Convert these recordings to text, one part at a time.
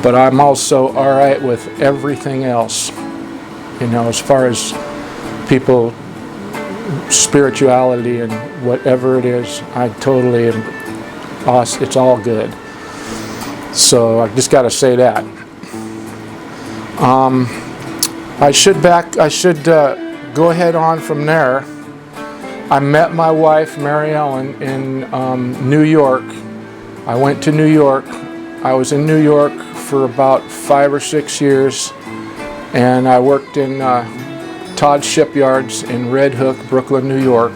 but I'm also all right with everything else. You know, as far as people, spirituality and whatever it is, I totally am. It's all good. So I just got to say that. I should go ahead on from there. I met my wife, Mary Ellen, in New York. I went to New York. I was in New York for about 5 or 6 years, and I worked in Todd Shipyards in Red Hook, Brooklyn, New York.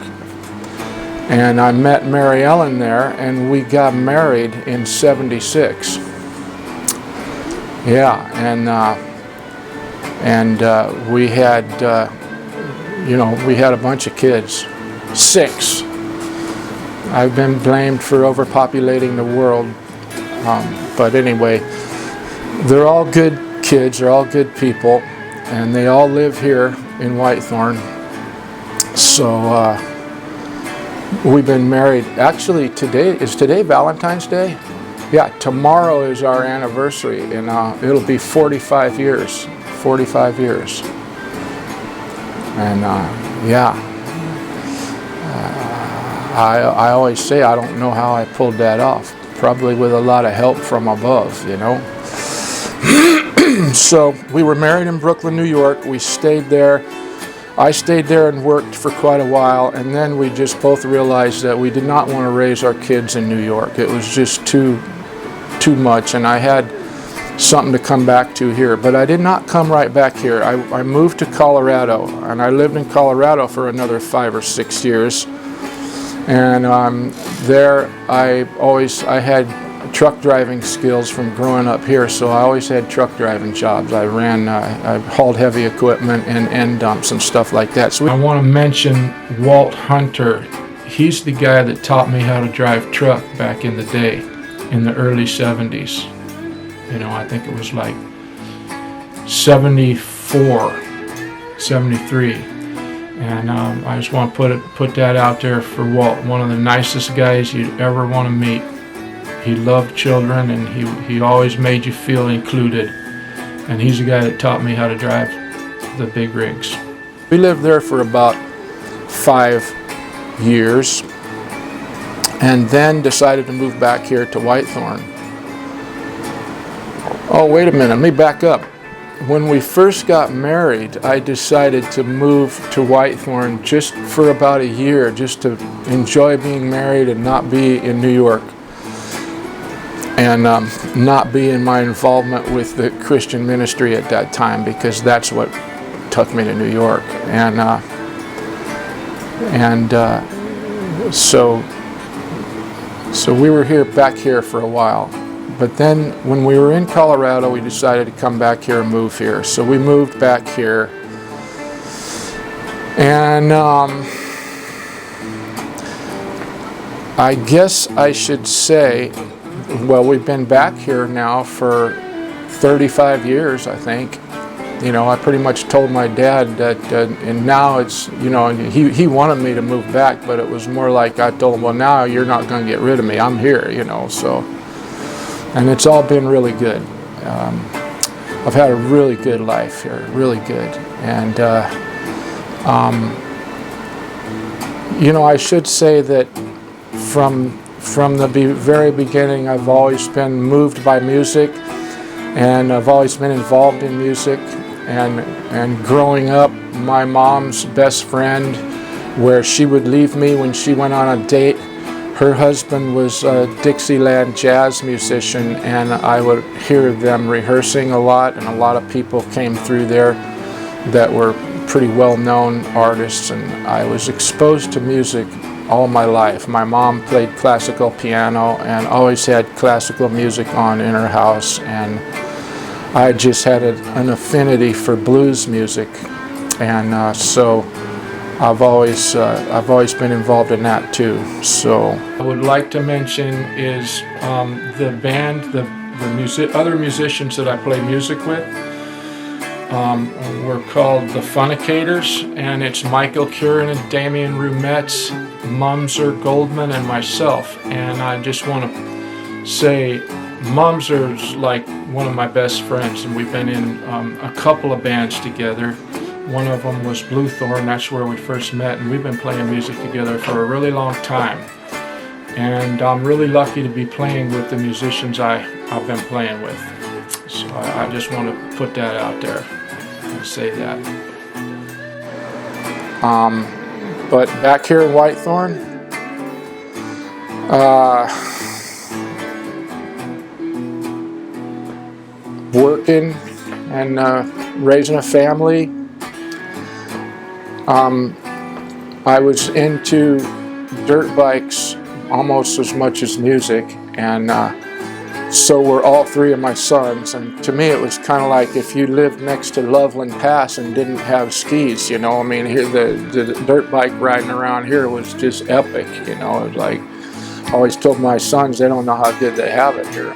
And I met Mary Ellen there, and we got married in '76. Yeah, and we had, we had a bunch of kids. 6. I've been blamed for overpopulating the world, but anyway, they're all good kids, they're all good people, and they all live here in Whitethorn. So we've been married. Actually, is today Valentine's Day? Yeah, tomorrow is our anniversary, and it'll be 45 years. 45 years. And yeah. I always say I don't know how I pulled that off. Probably with a lot of help from above, you know. So we were married in Brooklyn, New York. We stayed there. I stayed there and worked for quite a while, and then we just both realized that we did not want to raise our kids in New York. It was just too much, and I had something to come back to here. But I did not come right back here. I moved to Colorado, and I lived in Colorado for another 5 or 6 years. And there I had truck driving skills from growing up here, so I always had truck driving jobs. I hauled heavy equipment and end dumps and stuff like that. So I want to mention Walt Hunter. He's the guy that taught me how to drive truck back in the day, in the early 70s. You know, I think it was like 74, 73. And I just want to put that out there for Walt. One of the nicest guys you'd ever want to meet. He loved children, and he always made you feel included. And he's the guy that taught me how to drive the big rigs. We lived there for about 5 years, and then decided to move back here to Whitethorn. Oh, wait a minute, let me back up. When we first got married, I decided to move to Whitethorn just for about a year, just to enjoy being married and not be in New York, and not be in my involvement with the Christian ministry at that time, because that's what took me to New York. So we were back here for a while. But then when we were in Colorado, we decided to come back here and move here. So we moved back here. And I guess I should say, well, we've been back here now for 35 years, I think. You know, I pretty much told my dad that, and now it's, you know, he wanted me to move back, but it was more like I told him, well, now you're not going to get rid of me. I'm here, you know, so. And it's all been really good. I've had a really good life here, really good. And, you know, I should say that from the very beginning, I've always been moved by music, and I've always been involved in music. And growing up, my mom's best friend, where she would leave me when she went on a date, her husband was a Dixieland jazz musician, and I would hear them rehearsing a lot, and a lot of people came through there that were pretty well-known artists, and I was exposed to music all my life. My mom played classical piano and always had classical music on in her house, and I just had an affinity for blues music, and so I've always been involved in that too. So I would like to mention is the band, the other musicians that I play music with. We're called the Funicators, and it's Michael Curran and Damian Rumetz, Mumser Goldman, and myself. And I just want to say Momser's like one of my best friends, and we've been in a couple of bands together. One of them was Bluethorn, that's where we first met, and we've been playing music together for a really long time. And I'm really lucky to be playing with the musicians I've been playing with. So I just want to put that out there and say that. But back here in Whitethorn, working and raising a family. I was into dirt bikes almost as much as music, and so were all three of my sons. And to me, it was kind of like if you lived next to Loveland Pass and didn't have skis, you know. I mean, here the dirt bike riding around here was just epic, you know. It was like, I always told my sons they don't know how good they have it here.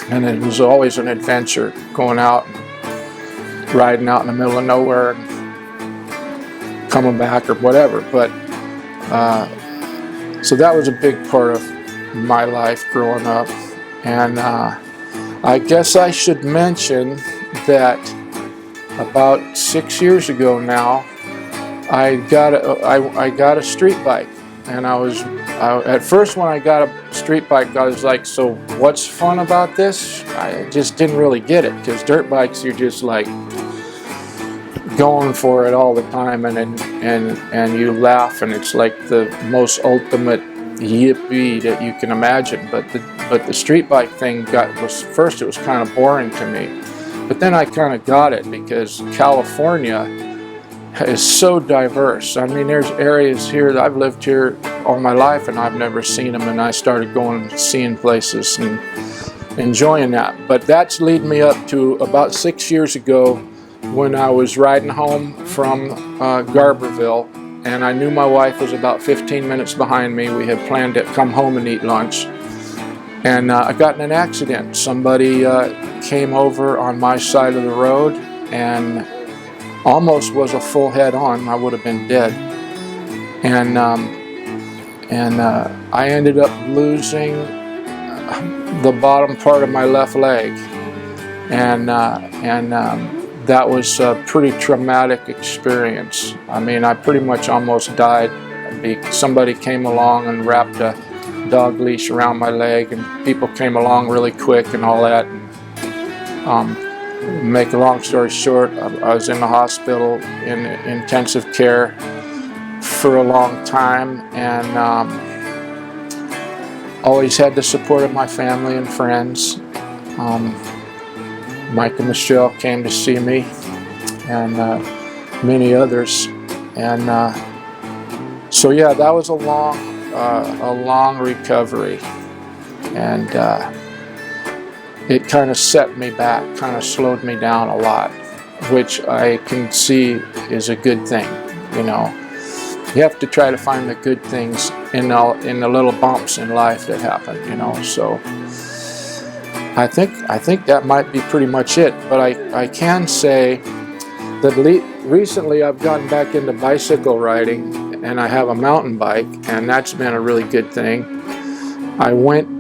And it was always an adventure, going out and riding out in the middle of nowhere and coming back or whatever. But so that was a big part of my life growing up. And I guess I should mention that about 6 years ago now, I got a street bike. And at first when I got a street bike, I was like, so what's fun about this? I just didn't really get it, because dirt bikes, you're just like going for it all the time, and you laugh, and it's like the most ultimate yippee that you can imagine. But the street bike thing first it was kind of boring to me, but then I kind of got it, because California is so diverse. I mean, there's areas here that I've lived here all my life and I've never seen them, and I started going and seeing places and enjoying that. But that's leading me up to about 6 years ago, when I was riding home from Garberville, and I knew my wife was about 15 minutes behind me. We had planned to come home and eat lunch, and I got in an accident. Somebody came over on my side of the road and almost was a full head on. I would have been dead. And I ended up losing the bottom part of my left leg, and that was a pretty traumatic experience. I mean, I pretty much almost died. Somebody came along and wrapped a dog leash around my leg, and people came along really quick and all that. Make a long story short, I was in the hospital in intensive care for a long time, and always had the support of my family and friends. Mike and Michelle came to see me, and many others. And so yeah, that was a long recovery, and it kind of set me back, kind of slowed me down a lot, which I can see is a good thing. You know, you have to try to find the good things in the little bumps in life that happen. You know, so I think that might be pretty much it. But I can say that recently I've gotten back into bicycle riding, and I have a mountain bike, and that's been a really good thing.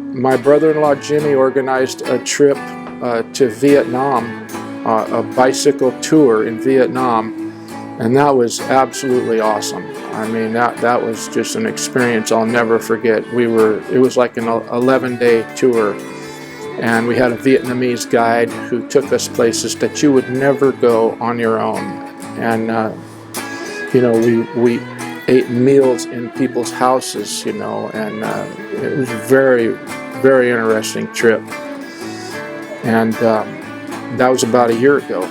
My brother-in-law Jimmy organized a trip to Vietnam, a bicycle tour in Vietnam, and that was absolutely awesome. I mean, that was just an experience I'll never forget. It was like an 11-day tour, and we had a Vietnamese guide who took us places that you would never go on your own. And you know, we ate meals in people's houses, you know, and it was a very, very interesting trip. And that was about a year ago,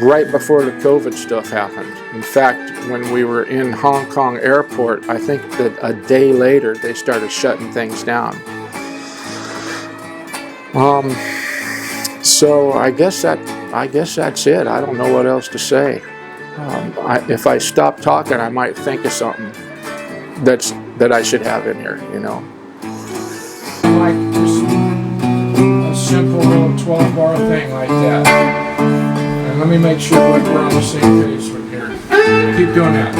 right before the COVID stuff happened. In fact, when we were in Hong Kong airport, I think that a day later they started shutting things down. So I guess that's it. I don't know what else to say. If I stop talking, I might think of something that I should have in here, you know. Like just a simple little 12-bar thing like that. And let me make sure we're on the same page from here. Keep doing that.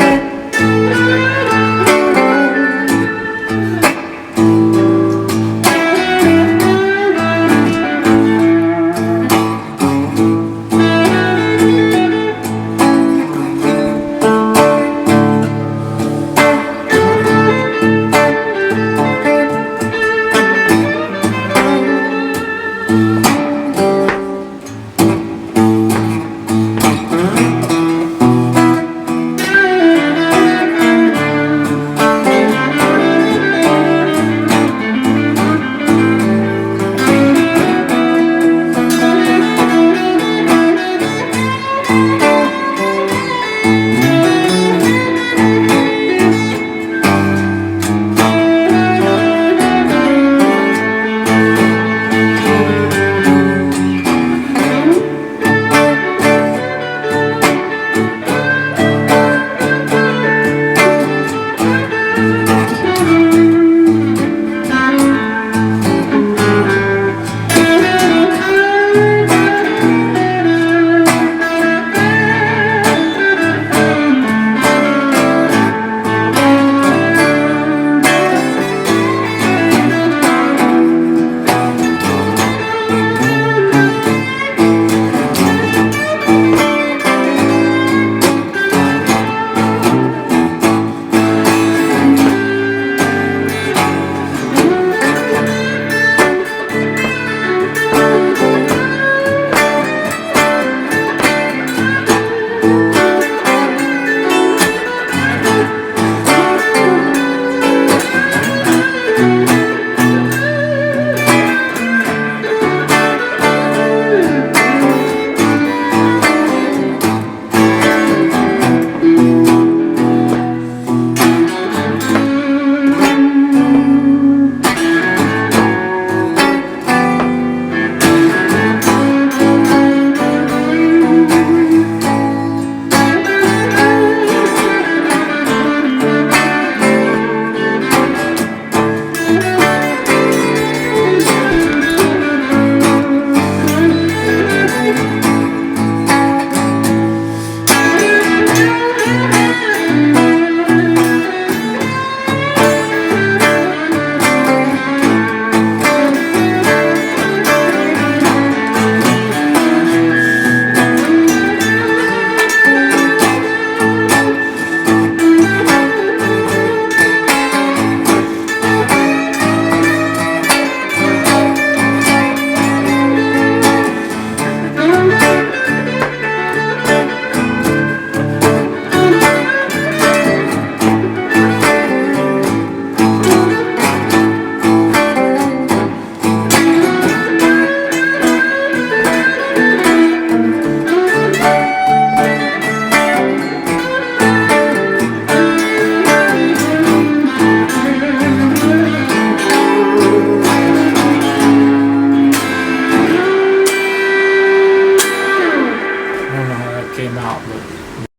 came out. But